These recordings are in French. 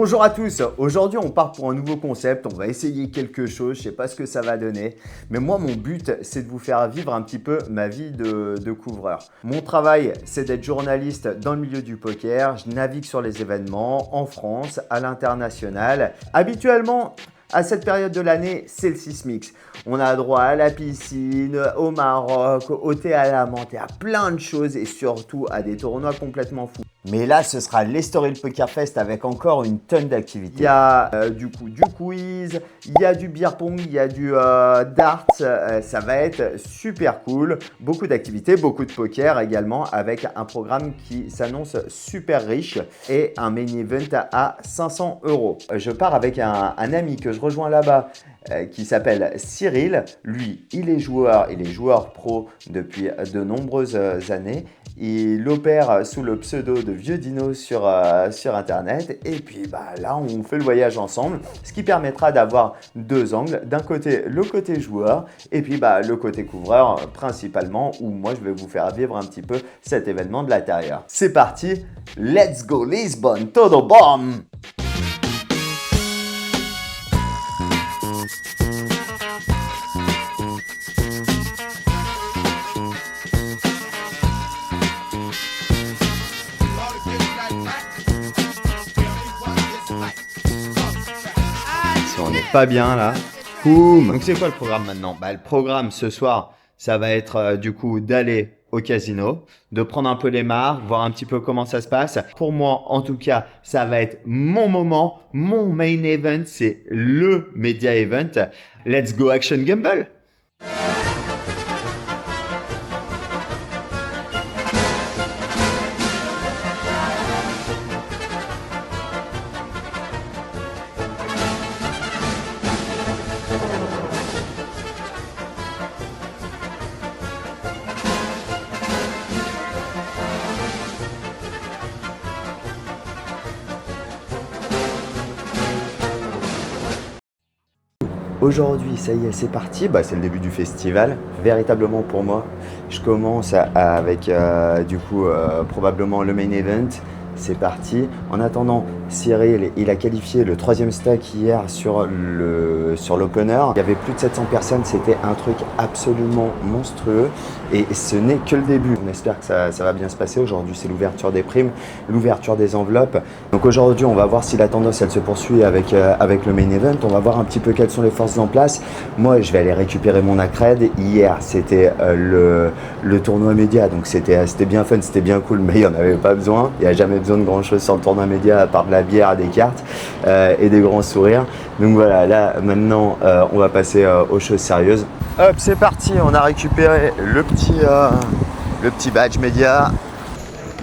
Bonjour à tous, aujourd'hui on part pour un nouveau concept, on va essayer quelque chose, je sais pas ce que ça va donner, mais moi mon but c'est de vous faire vivre un petit peu ma vie de couvreur. Mon travail c'est d'être journaliste dans le milieu du poker, je navigue sur les événements en France, à l'international. Habituellement, à cette période de l'année, c'est le Sismix. On a droit à la piscine, au Maroc, au thé à la menthe, à plein de choses et surtout à des tournois complètement fous. Mais là, ce sera l'Estoril Poker Fest avec encore une tonne d'activités. Il y a du quiz, il y a du beer pong, il y a du darts. Ça va être super cool. Beaucoup d'activités, beaucoup de poker également avec un programme qui s'annonce super riche et un main event à 500 €. Je pars avec un ami que je rejoins là-bas qui s'appelle Cyril. Lui, il est joueur pro depuis de nombreuses années. Il opère sous le pseudo de Vieux Dino sur internet et puis là on fait le voyage ensemble, ce qui permettra d'avoir deux angles, d'un côté le côté joueur et puis le côté couvreur principalement, où moi je vais vous faire vivre un petit peu cet événement de l'intérieur. C'est parti, let's go Lisbonne, todo bom! On n'est pas bien là. Boum. Donc c'est quoi le programme maintenant? Le programme ce soir, ça va être du coup d'aller au casino, de prendre un peu les marques, voir un petit peu comment ça se passe. Pour moi, en tout cas, ça va être mon moment, mon main event, c'est le media event. Let's go action gamble! Aujourd'hui, ça y est, c'est parti. C'est le début du festival. Véritablement pour moi, je commence avec probablement le main event. C'est parti. En attendant, Cyril, il a qualifié le 3e stack hier sur l'opener. Il y avait plus de 700 personnes. C'était un truc absolument monstrueux. Et ce n'est que le début. On espère que ça va bien se passer. Aujourd'hui, c'est l'ouverture des primes, l'ouverture des enveloppes. Donc aujourd'hui, on va voir si la tendance, elle se poursuit avec le main event. On va voir un petit peu quelles sont les forces en place. Moi, je vais aller récupérer mon accred. Hier, c'était le tournoi média. Donc c'était bien fun, c'était bien cool, mais il n'y en avait pas besoin. Il n'y a jamais besoin de grand chose sur le tournoi média à part de la bière, des cartes et des grands sourires. Donc voilà, là maintenant on va passer aux choses sérieuses. Hop, c'est parti, on a récupéré le petit badge média.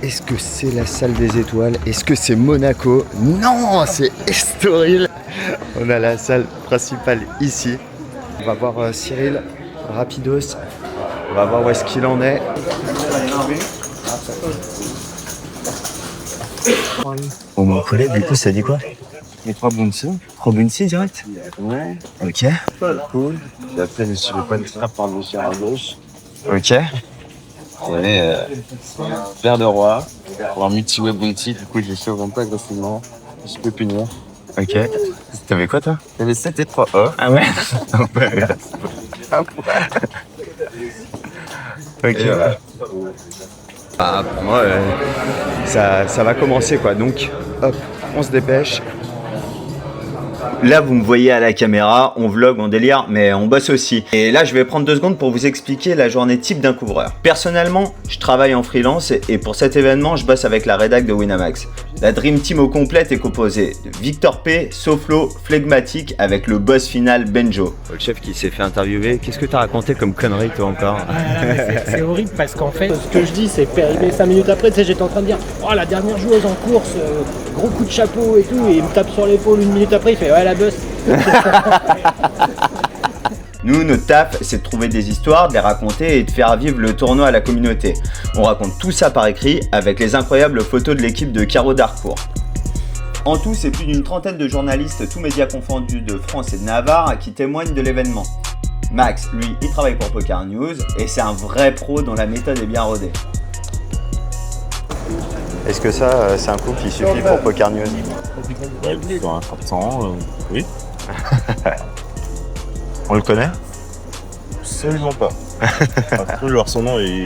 Est-ce que c'est la salle des étoiles? Est-ce que c'est Monaco? Non, c'est Estoril. On a la salle principale ici. On va voir Cyril rapidos. On va voir où est-ce qu'il en est. Bon, mon collègue, du coup, ça dit quoi? Les 3 bouncy. 3 bouncy direct? Ouais. Ok. Cool. Et après, je suis le point de strap par-dessus à gauche. Ok. Et paire de roi. Pour un multi-way bounty, du coup, je sauve un peu agressivement. Je peux punir. Ok. T'avais quoi, toi? J'avais 7 et 3 off. Ah ouais? Ok. Voilà. Pour moi, ça va commencer quoi. Donc, hop, on se dépêche. Là, vous me voyez à la caméra, on vlog, on délire, mais on bosse aussi. Et là, je vais prendre 2 secondes pour vous expliquer la journée type d'un couvreur. Personnellement, je travaille en freelance et pour cet événement, je bosse avec la rédac de Winamax. La Dream Team au complète est composée de Victor P, Soflo, Phlegmatique avec le boss final Benjo. Le chef qui s'est fait interviewer, qu'est-ce que t'as raconté comme connerie toi encore? C'est horrible parce qu'en fait, ce que je dis, c'est arrivé 5 minutes après, tu sais, j'étais en train de dire « Oh, la dernière joueuse en course, gros coup de chapeau et tout », et il me tape sur l'épaule 1 minute après, il fait « Ouais, la boss ». Nous, notre taf, c'est de trouver des histoires, de les raconter et de faire vivre le tournoi à la communauté. On raconte tout ça par écrit avec les incroyables photos de l'équipe de Caro Darcourt. En tout, c'est plus d'une trentaine de journalistes, tous médias confondus de France et de Navarre, qui témoignent de l'événement. Max, lui, il travaille pour Poker News et c'est un vrai pro dont la méthode est bien rodée. Est-ce que ça, c'est un coup qui suffit pour Poker News? Ouais, sur un sortant, oui. On le connaît? Absolument pas. Après, voir son nom et...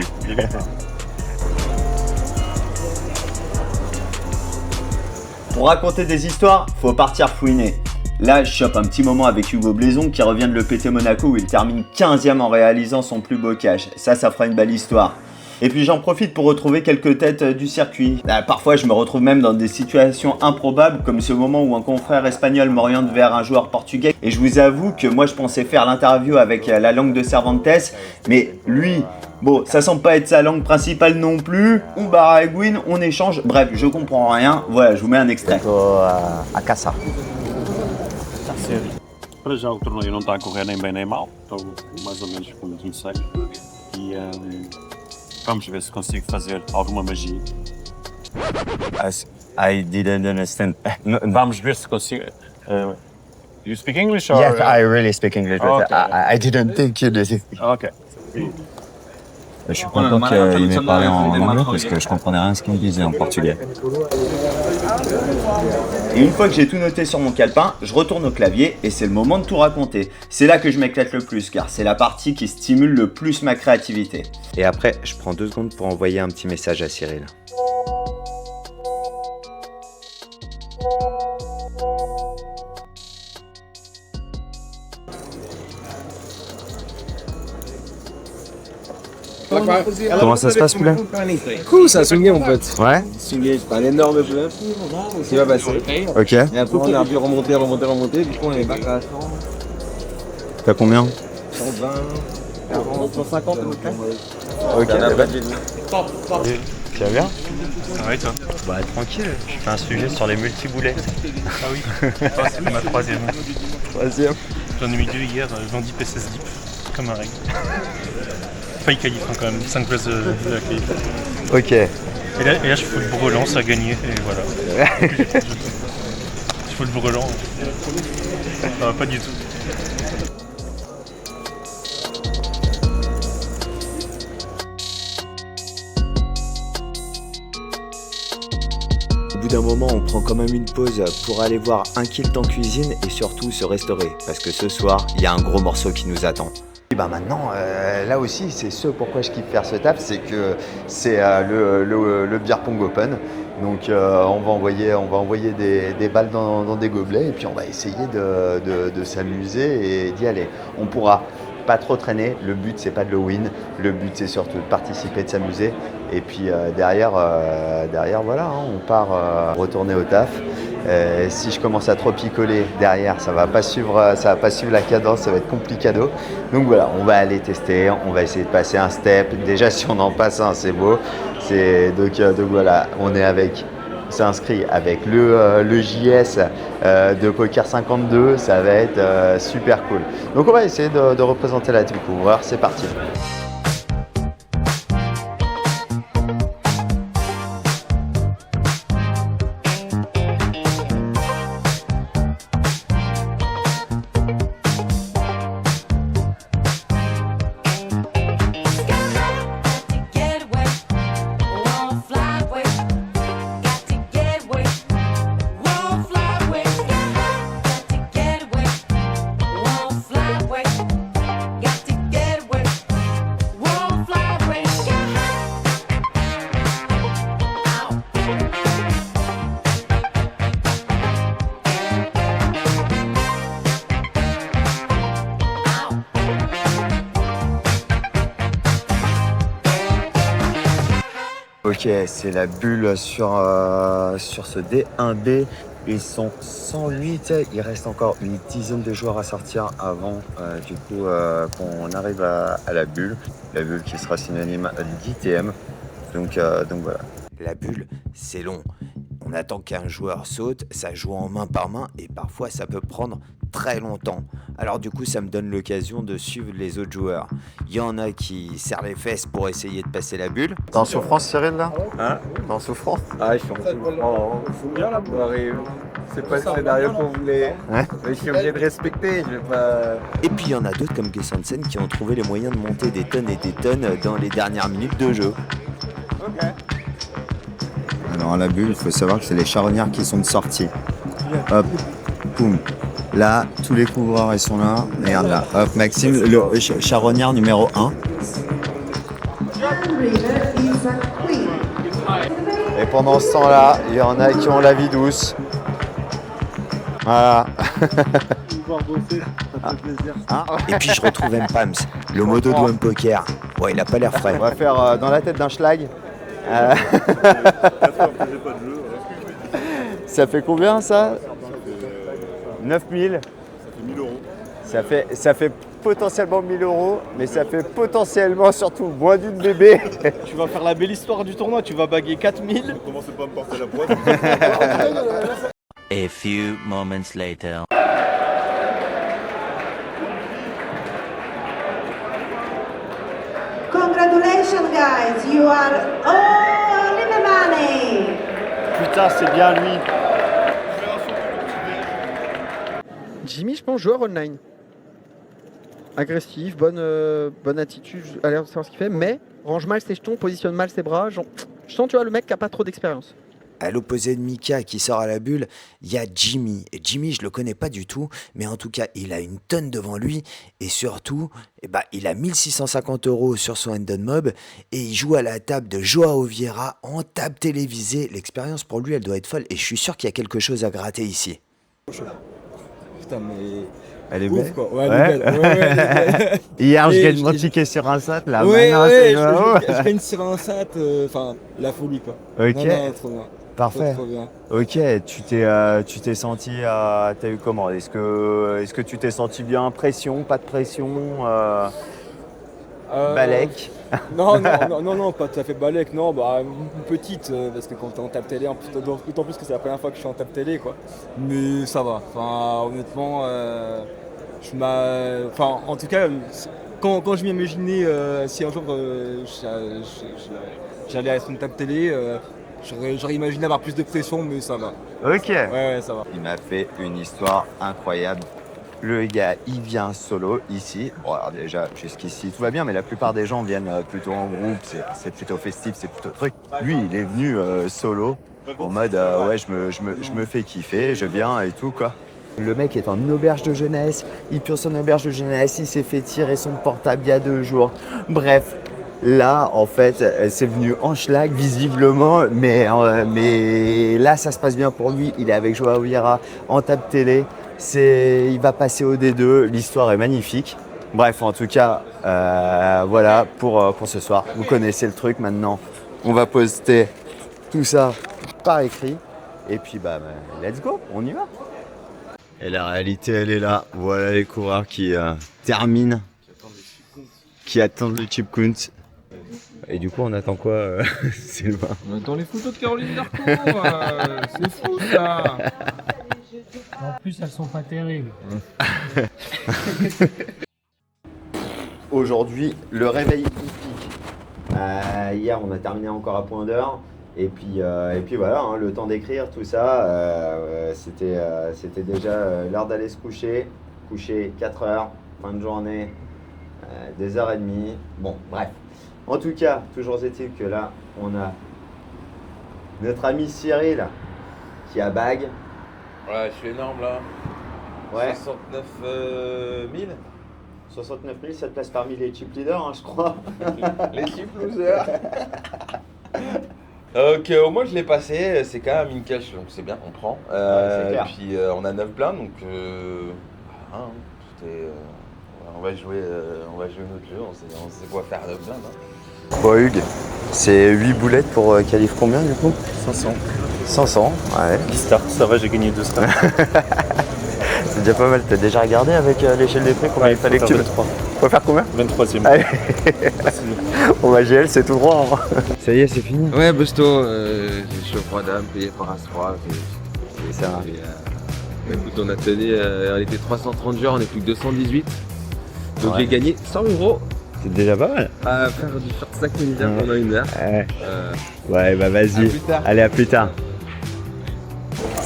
Pour raconter des histoires, faut partir fouiner. Là, je chope un petit moment avec Hugo Blaison qui revient de l'EPT Monaco où il termine 15e en réalisant son plus beau cash. Ça fera une belle histoire. Et puis j'en profite pour retrouver quelques têtes du circuit. Parfois je me retrouve même dans des situations improbables comme ce moment où un confrère espagnol m'oriente vers un joueur portugais et je vous avoue que moi je pensais faire l'interview avec la langue de Cervantes mais lui, bon ça semble pas être sa langue principale non plus. On baragouine, on échange, bref je comprends rien. Voilà, je vous mets un extrait. À Casa. Para já o torneio não está a correr nem bem nem mal, estou mais ou menos como comecei e vamos ver se consigo fazer alguma magia. I didn't understand. Vamos ver se consigo. You speak English or? Yes, I really speak English, but Okay. I didn't think you did. Okay. Je suis content qu'il m'ait parlé en anglais parce que je comprenais rien de ce qu'il me disait en portugais. Et une fois que j'ai tout noté sur mon calepin, je retourne au clavier et c'est le moment de tout raconter. C'est là que je m'éclate le plus car c'est la partie qui stimule le plus ma créativité. Et après, je prends 2 secondes pour envoyer un petit message à Cyril. Comment ça se passe, Poulain? Cool, ça a swingé mon pote. Ouais. Swingé, j'ai un énorme bluff qui va passer. Ok. Et après on a vu remonter, du coup on est back à 100, T'as combien? 120, 40, 150 à peu près. Ok. Tu vas bien? Ça va et toi? Bah tranquille, je fais un sujet sur les multiboulets. Ah oui, c'est ma troisième. J'en ai mis 2 hier, j'en dis P16 deep, comme un règle. Failli qualif quand même, 5 places de la qualif. Ok. Et là je fous le brelan, ça a gagné, et voilà. Je fous le brelan. Ça va pas du tout. Au bout d'un moment, on prend quand même une pause pour aller voir un kilt en cuisine et surtout se restaurer. Parce que ce soir, il y a un gros morceau qui nous attend. Et bah maintenant, là aussi, c'est ce pourquoi je kiffe faire ce taf, c'est que c'est le beer pong open. Donc on va envoyer des balles dans des gobelets et puis on va essayer de s'amuser et d'y aller. On pourra pas trop traîner, le but c'est pas de le win, le but c'est surtout de participer, de s'amuser et puis derrière voilà, hein, on part retourner au taf. Si je commence à trop picoler derrière, ça va pas suivre la cadence, ça va être complicado. Donc voilà, on va aller tester, on va essayer de passer un step. Déjà si on en passe un, c'est beau. Donc voilà, c'est inscrit avec le JS de Poker 52, ça va être super cool. Donc on va essayer de représenter la team couvreur, c'est parti. Ok, c'est la bulle sur ce D1B. Ils sont 108, il reste encore une dizaine de joueurs à sortir avant qu'on arrive à la bulle qui sera synonyme d'ITM. Donc voilà. La bulle, c'est long. On attend qu'un joueur saute, ça joue en main par main et parfois ça peut prendre très longtemps. Alors du coup ça me donne l'occasion de suivre les autres joueurs. Il y en a qui serrent les fesses pour essayer de passer la bulle. T'es en souffrance Cyril là? Hein? T'es en souffrance? Ah, je suis en souffrance. C'est pas le scénario qu'on voulait. Ouais. Mais je suis obligé de respecter, je vais pas. Et puis il y en a d'autres comme Gessensen qui ont trouvé les moyens de monter des tonnes et des tonnes dans les dernières minutes de jeu. Ok. Alors la bulle, il faut savoir que c'est les charognards qui sont de sortie. Hop, boum. Là, tous les couvreurs, ils sont là. Regarde là. Hop, Maxime, le charognard numéro 1. Et pendant ce temps-là, il y en a qui ont la vie douce. Voilà. Et puis je retrouve Mpams, le modo de Poker. Ouais, il a pas l'air frais. On va faire dans la tête d'un schlag. Ça fait combien ça? 9000. Ça fait potentiellement 1000 €, mais ça fait potentiellement surtout moins d'une bébé. Tu vas faire la belle histoire du tournoi, tu vas baguer 4000. Commencez pas à me porter la boîte. A few moments later. Congratulations guys, you are all in the money. Putain, c'est bien lui. Jimmy, je pense, joueur online. Agressif, bonne attitude, a l'air de savoir ce qu'il fait, mais range mal ses jetons, positionne mal ses bras. Je sens, tu vois, le mec qui a pas trop d'expérience. À l'opposé de Mika qui sort à la bulle, il y a Jimmy. Et Jimmy, je le connais pas du tout, mais en tout cas, il a une tonne devant lui. Et surtout, il a 1650 € sur son Endon Mob. Et il joue à la table de Joao Vieira en table télévisée. L'expérience pour lui, elle doit être folle. Et je suis sûr qu'il y a quelque chose à gratter ici. Putain, mais. Elle est Ouf, belle. quoi. Ouais, elle est belle. Ouais, elle est belle. Hier, je Et gagne mon ticket sur un sat. Là, ouais, maintenant, ouais, c'est je gagne sur un sat. Enfin, la folie, quoi. Ok. Non, trop bien. Parfait. Trop bien. Ok, tu t'es senti, t'as eu comment? Est-ce que tu t'es senti bien? Pression, pas de pression, balèque? Non, pas tout à fait balèque, non, une petite, parce que quand t'es en table télé, d'autant plus que c'est la première fois que je suis en table télé, quoi. Mais ça va, enfin, honnêtement, en tout cas, quand je m'imaginais si un jour j'allais être une table télé, j'aurais imaginé avoir plus de pression, mais ça va. Ok. Ouais, ça va. Il m'a fait une histoire incroyable. Le gars, il vient solo ici. Bon, alors déjà, jusqu'ici, tout va bien, mais la plupart des gens viennent plutôt en groupe. C'est plutôt festif, c'est plutôt truc. Lui, il est venu solo, en mode ouais, je me fais kiffer, je viens et tout, quoi. Le mec est en auberge de jeunesse, il pure son auberge de jeunesse, il s'est fait tirer son portable il y a 2 jours. Bref. Là, en fait, c'est venu en schlag, visiblement, mais là, ça se passe bien pour lui. Il est avec Joao Vieira en table télé. Il va passer au D2. L'histoire est magnifique. Bref, en tout cas, voilà pour ce soir. Vous connaissez le truc maintenant. On va poster tout ça par écrit. Et puis, let's go, on y va. Et la réalité, elle est là. Voilà les coureurs qui terminent, qui attendent le chip count. Et du coup, on attend quoi, Sylvain? On attend les photos de Caroline Darcourt. C'est fou, ça. En plus, elles sont pas terribles. Aujourd'hui, le réveil hippique. Hier, on a terminé encore à point d'heure. Et puis voilà, hein, le temps d'écrire, tout ça, c'était déjà l'heure d'aller se coucher. Coucher 4 heures, fin de journée, 2h30. Bon, bref. En tout cas, toujours est-il que là, on a notre ami Cyril qui a bag. Ouais, je suis énorme là. Ouais. 69 000. 69 000, ça te place parmi les chip leaders, hein, je crois. Les chip losers. Donc au moins je l'ai passé, c'est quand même une cash, donc c'est bien, on prend. C'est clair. Et puis on a 9 blindes, donc on va jouer notre jeu, on sait quoi faire à 9 blindes. Hein. Bon Hugues, c'est 8 boulettes pour qualif combien du coup? 500. 500, ouais. 10 starts, ça va, j'ai gagné 2 starts. C'est déjà pas mal, t'as déjà regardé avec l'échelle des prix combien il fallait que tu... 23. Faut faire combien? 23e. Allez. Bon bah GL, c'est tout droit. Hein. Ça y est, c'est fini. Ouais, Busto, j'ai chaud roi dame, payé par As-3. C'est ça. Écoute, on a tenu, on était 330 joueurs, on est plus que 218. Donc Ouais. j'ai gagné 100 €. C'est déjà pas mal. À faire du short stack ninja pendant 1 heure. Ouais, bah vas-y. À plus tard. Allez, à plus tard.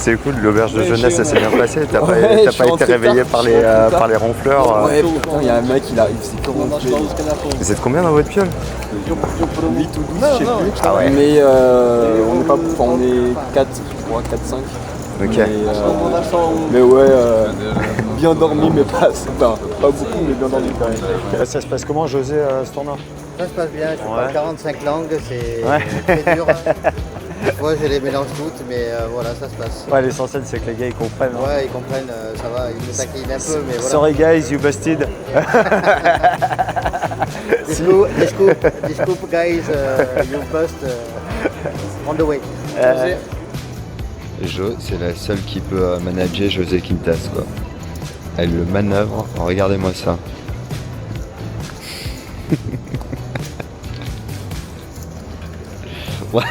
C'est cool, l'auberge de Ouais, jeunesse, ça s'est bien passé. T'as Ouais, pas, je t'as suis pas été rentré réveillé tard, par je suis rentré tard. les ronfleurs. Ouais, putain, il y a un mec, il s'est corrompu. Vous êtes combien dans votre piole? 8 ou 12, je sais plus. Ah ouais. Mais on est pas, enfin, on est 4, je crois, 4-5. Ok. Mais ouais, bien dormi, mais pas beaucoup, mais bien dormi quand même. Ça se passe comment, José, ce tournoi? Ça se passe bien, je parle 45 langues, c'est Ouais. très dur. Moi je les mélange toutes, mais voilà, ça se passe. Ouais, l'essentiel c'est que les gars ils comprennent. Hein. Ouais, ils comprennent, ça va, ils me taquinent un peu, mais voilà. Sorry guys, you busted. Discoop guys, you bust on the way. Jo, c'est la seule qui peut manager José Quintas, quoi. Elle le manœuvre, regardez-moi ça. Ouais.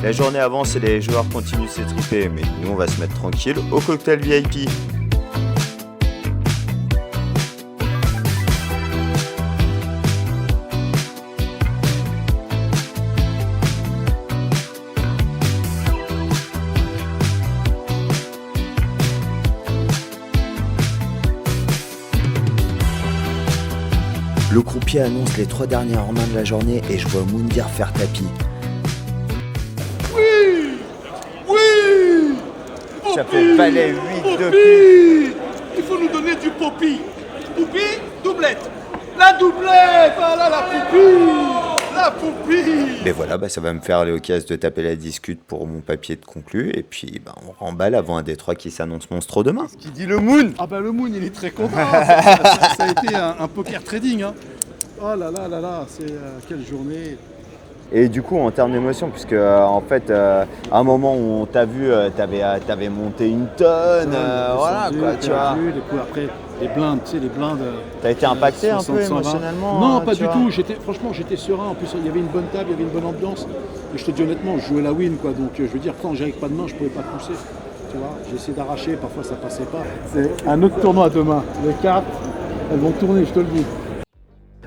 La journée avance et les joueurs continuent de s'étriper, mais nous on va se mettre tranquille au cocktail VIP. Le croupier annonce les 3 dernières mains de la journée et je vois Moundir faire tapis. Ça fait valet 8 de pique. Il faut nous donner du poppy. Poupie, doublette. La doublette, voilà la poupie. La poupie. Et voilà, ça va me faire l'occasion de taper la discute pour mon papier de conclu. Et puis on remballe avant un des 3 qui s'annonce monstro demain. Qui dit le Moon? Ah bah le Moon il est très content. Ça a été un poker trading. Hein. Oh là là là là, c'est quelle journée. Et du coup, en termes d'émotion, puisque en fait, à un moment où on t'a vu, t'avais monté une tonne, voilà quoi, tu vois. Du coup, après, les blindes, tu sais, les blindes. T'as été impacté un peu 60, émotionnellement? Non, pas du tout. Franchement, j'étais serein. En plus, il y avait une bonne table, il y avait une bonne ambiance. Et je te dis honnêtement, je jouais la win, quoi. Donc, je veux dire, quand j'avais pas de main, je pouvais pas pousser. Tu vois, j'ai essayé d'arracher, parfois ça passait pas. C'est un autre tournoi demain. Les cartes, elles vont tourner, je te le dis.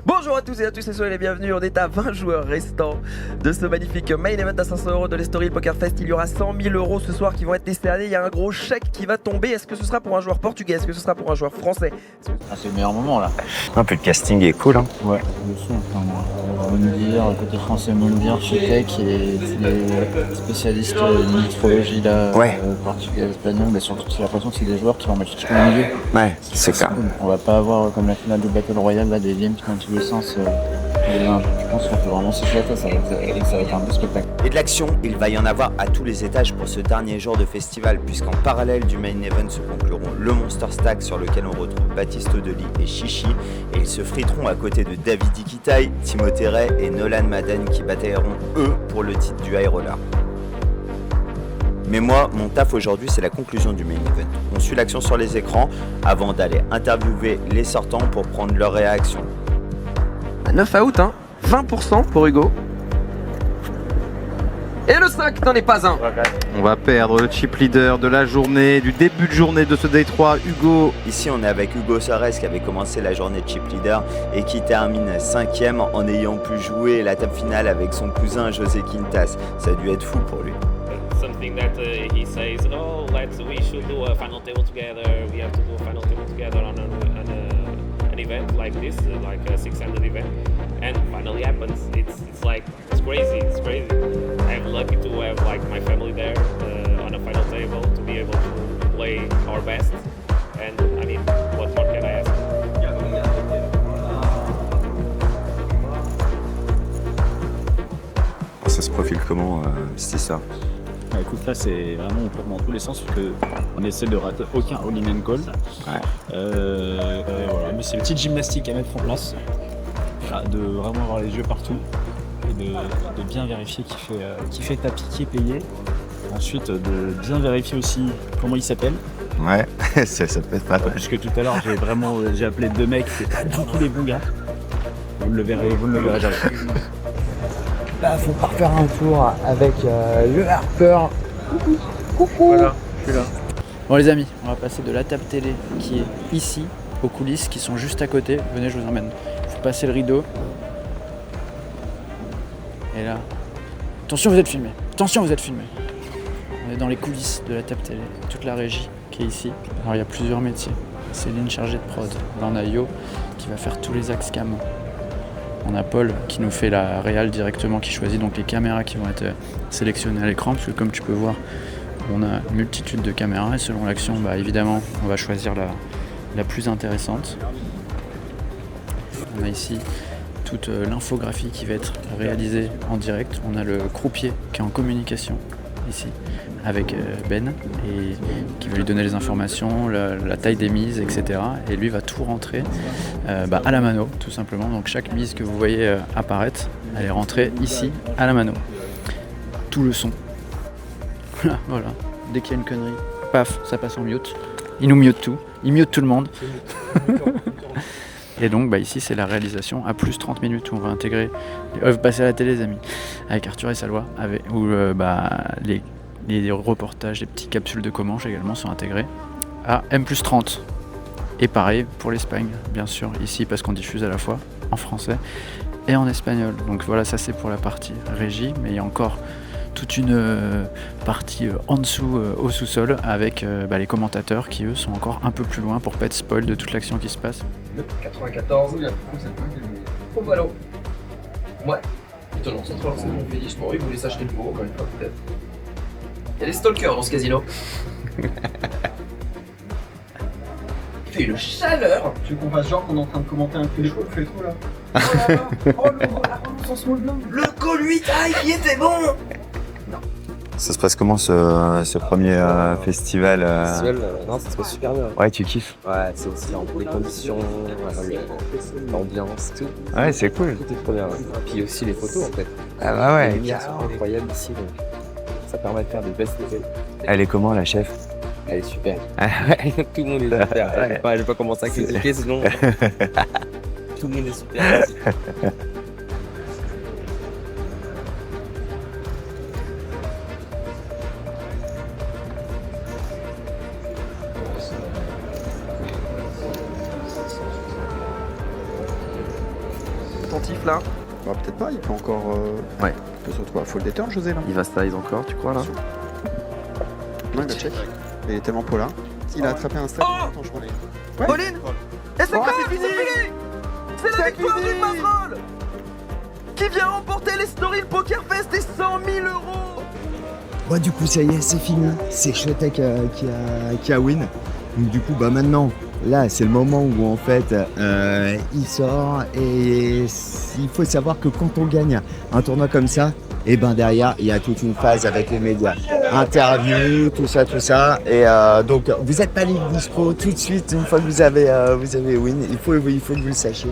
Bonjour à tous et soyez les bienvenus, on est à 20 joueurs restants de ce magnifique main event à 500 € de l'Estoril Poker Fest. Il y aura 100 000 € ce soir qui vont être décernés, il y a un gros chèque qui va tomber. Est-ce que ce sera pour un joueur portugais, est-ce que ce sera pour un joueur français? C'est le meilleur moment là. Un peu le casting est cool, hein. Ouais, le son, Moundir, côté français Moundir, Chetek qui est spécialiste de mixologie là, portugais, espagnol, mais surtout j'ai l'impression que c'est des joueurs qui vont mettre tout au milieu. Ouais, c'est clair. Cool. On va pas avoir comme la finale de Battle Royale là, des games qui dans tous les sens. Je pense qu'on peut vraiment s'éclater, ça va être un beau spectacle. Et de l'action, il va y en avoir à tous les étages pour ce dernier jour de festival, puisqu'en parallèle du main event se concluront le Monster Stack sur lequel on retrouve Baptiste Dely et Chichi, et ils se friteront à côté de David Iquitai, Timothée Ray et Nolan Madden qui batailleront eux pour le titre du High Roller. Mais moi, mon taf aujourd'hui, c'est la conclusion du main event. On suit l'action sur les écrans avant d'aller interviewer les sortants pour prendre leur réaction. 9 out, hein, 20% pour Hugo. Et le 5 n'en est pas un. On va perdre le chip leader de la journée, du début de journée de ce Day 3, Hugo. Ici, on est avec Hugo Soares qui avait commencé la journée de chip leader et qui termine 5e en ayant pu jouer la table finale avec son cousin José Quintas. Ça a dû être fou pour lui. Something that he says, oh, we should do a final table together. We have to do a final table together on an event like this, like a 600 event, and finally happens. It's crazy. It's crazy. I'm lucky to have like my family there on a final table to be able to play our best. And I mean, what more can I ask? Ça se profile comment, c'est ça? écoute, là c'est vraiment on part dans tous les sens parce qu'on essaie de rater aucun all-in and call. Voilà. Mais c'est une petite gymnastique à mettre en place, de vraiment avoir les yeux partout et de bien vérifier qui fait tapis, qui est payé. Ensuite de bien vérifier aussi comment il s'appelle. Ouais, ça peut être pas mal. Parce que tout à l'heure j'ai appelé 2 mecs qui étaient pas du tout les bons gars. Vous ne le verrez jamais. Là, faut pas faire un tour avec le harper. Coucou. Voilà, je suis là. Bon les amis, on va passer de la table télé qui est ici, aux coulisses qui sont juste à côté. Venez, je vous emmène. Vous passez le rideau. Et là, attention, vous êtes filmé. Attention, vous êtes filmé. On est dans les coulisses de la table télé, toute la régie qui est ici. Alors il y a plusieurs métiers. Céline chargée de prod. Là on a Yo qui va faire tous les axes cam. On a Paul qui nous fait la réal directement, qui choisit donc les caméras qui vont être sélectionnées à l'écran, parce que comme tu peux voir, on a une multitude de caméras et selon l'action, évidemment, on va choisir la plus intéressante. On a ici toute l'infographie qui va être réalisée en direct. On a le croupier qui est en communication ici avec Ben et qui va lui donner les informations, la taille des mises, etc. Et lui va tout rentrer à la mano, tout simplement. Donc chaque mise que vous voyez apparaître, elle est rentrée ici à la mano. Tout le son. Voilà. Dès qu'il y a une connerie, paf, ça passe en mute. Il nous mute tout. Il mute tout le monde. Et donc ici c'est la réalisation à plus 30 minutes où on va intégrer passer à la télé les amis avec Arthur et Salwa où les reportages, les petites capsules de Comanche également sont intégrés à M+30. Et pareil pour l'Espagne bien sûr ici parce qu'on diffuse à la fois en français et en espagnol. Donc voilà, ça c'est pour la partie régie, mais il y a encore toute une partie en dessous au sous-sol avec les commentateurs qui eux sont encore un peu plus loin pour pas être spoil de toute l'action qui se passe. 94, oh voilà. Ouais, étonnant, c'est trop lancé mon pays, je m'en vais, vous voulez s'acheter le pot, encore une fois peut-être. Il y a des stalkers dans ce casino. Il fait une chaleur. Tu veux qu'on fasse genre qu'on est en train de commenter un peu les coups, fait trop là. Oh là là, oh le relance blanc. Le col 8 il était bon. Ça se passe comment ce premier festival Non, ça se passe super bien. Ouais, tu kiffes? Ouais, c'est aussi les conditions, l'ambiance, tout. Ouais, c'est cool. Tout est trop bien. Puis aussi les photos en fait. Ah bah ouais. Les lumières sont incroyables ici, donc ça permet de faire des belles photos. Elle est comment la chef? Elle est super. Ah ouais. Tout le monde est super. Ouais. Je vais pas commencer à critiquer sinon. Tout le monde est super. Attentif là. Bah, peut-être pas, il peut encore. Ouais. Il peut se retrouver à full déter, José là. Il va stylize encore, tu crois là? Non, il va check. Il est tellement polar. Il a attrapé un stack. Oh Attends, je relève. Pauline. Et c'est fini. C'est la victoire du Mavrol qui vient remporter les Story Poker Fest et 100 000 €. Ouais, du coup, ça y est, c'est fini. C'est Chotek qui a win. Donc, du coup, maintenant, là, c'est le moment où en fait, il sort. Et il faut savoir que quand on gagne un tournoi comme ça, et derrière, il y a toute une phase avec les médias. Interview, tout ça. Et donc, vous n'êtes pas libre dispo tout de suite, une fois que vous avez win. Il faut que vous le sachiez.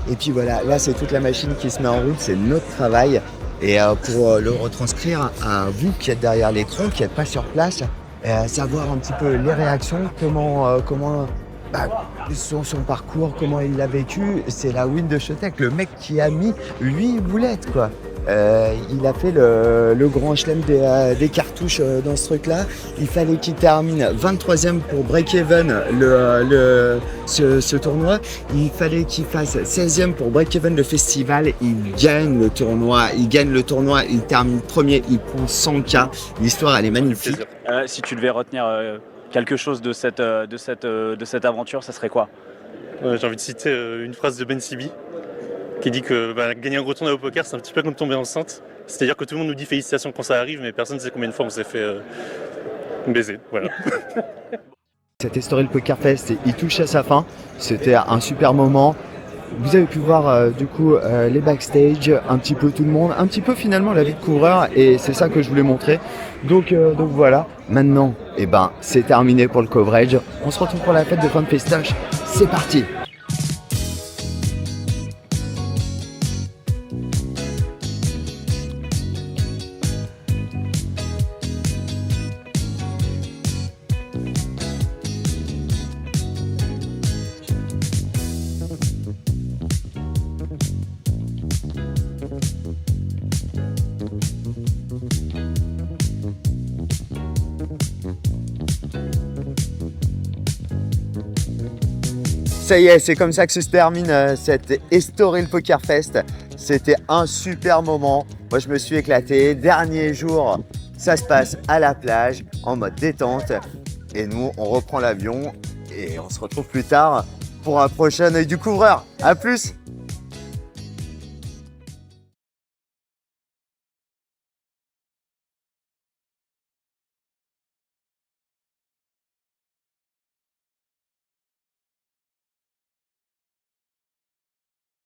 Et puis voilà, là, c'est toute la machine qui se met en route. C'est notre travail. Et pour le retranscrire à vous qui êtes derrière l'écran, qui n'êtes pas sur place, savoir un petit peu les réactions, comment son parcours, comment il l'a vécu. C'est la win de Chotek, le mec qui a mis 8 boulettes quoi. Il a fait le grand chelem des cartouches dans ce truc-là. Il fallait qu'il termine 23e pour break-even ce tournoi. Il fallait qu'il fasse 16e pour break-even le festival. Il gagne le tournoi. Il termine premier. Il prend 100K. L'histoire, elle est magnifique. Si tu devais retenir quelque chose de cette aventure, ça serait quoi? J'ai envie de citer une phrase de Ben Sibi qui dit que gagner un gros tournoi au poker, c'est un petit peu comme tomber enceinte. C'est-à-dire que tout le monde nous dit félicitations quand ça arrive, mais personne ne sait combien de fois on s'est fait baiser. Voilà. Cette Story Poker Fest, il touche à sa fin. C'était un super moment. Vous avez pu voir du coup les backstage, un petit peu tout le monde, un petit peu finalement la vie de couvreur et c'est ça que je voulais montrer. Donc voilà, maintenant c'est terminé pour le coverage. On se retrouve pour la fête de fin de festoche. C'est parti! Ça y est, c'est comme ça que se termine cette Estoril Poker Fest. C'était un super moment. Moi, je me suis éclaté. Dernier jour, ça se passe à la plage, en mode détente. Et nous, on reprend l'avion et on se retrouve plus tard pour un prochain œil du couvreur. À plus!